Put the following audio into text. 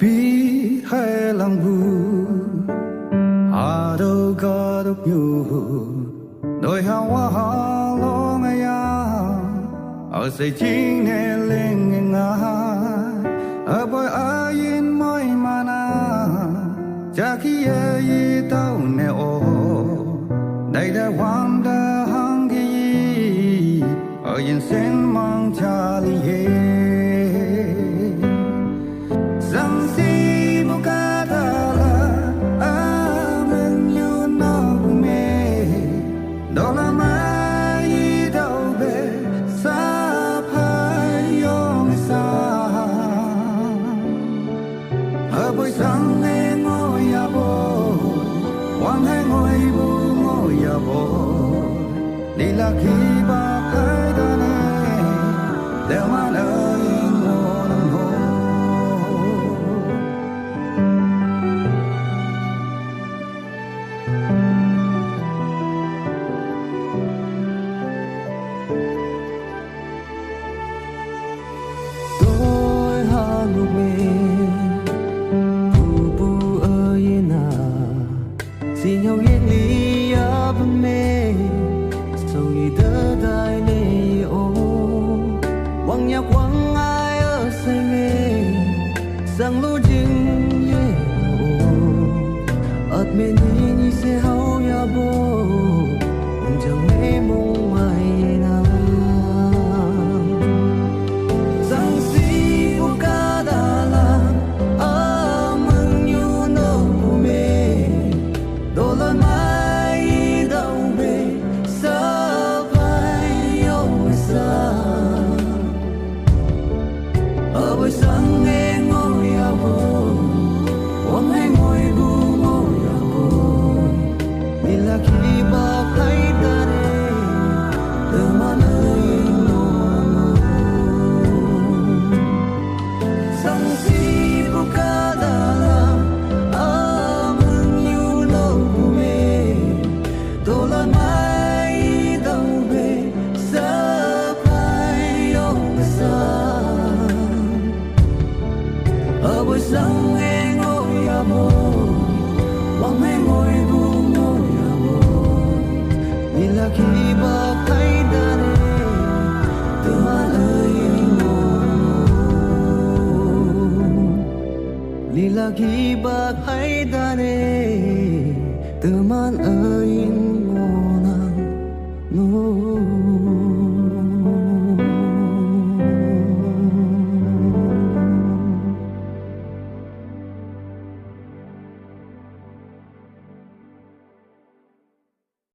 bi hai lang bu a do ga do nyu noi ha wa ha lo nga ya ở say chính nè lên nga ở bơi a yin moi mana cha khi ye tao nè o đây đã hoàng đã hang ki ở yin sen mang cha li ye là khi ba hai ta này đều mang ơi ngô nằm hồ tôi hà ngục mê bu bu ơi na si nhau yên lý áp mê đỡ đai nê ô quăng nhạc quăng ai ở say mê sang lô dinh ye ô ớt mê ni se hao ya bo chẳng mê mong ai na sang si u ca da la a mừng nhu no mê đô la mai đâu mê ở buổi sáng nghe ngồi à bồi uống hay ngồi bu ngồi à bồi vì là khi ba thấy ta đây từ mà nơi ngồi sang si bu ca da la a mừng nhu no mê tô la mai đâu về sa phai ông sa ở buổi sáng nghe ngồi à bồi quăng hay ngồi bu ngồi à bồi vì là khi ba thấy ta đây từ man ơi vì là khi ba thấy ta đây từ man ơi ngô nang ngô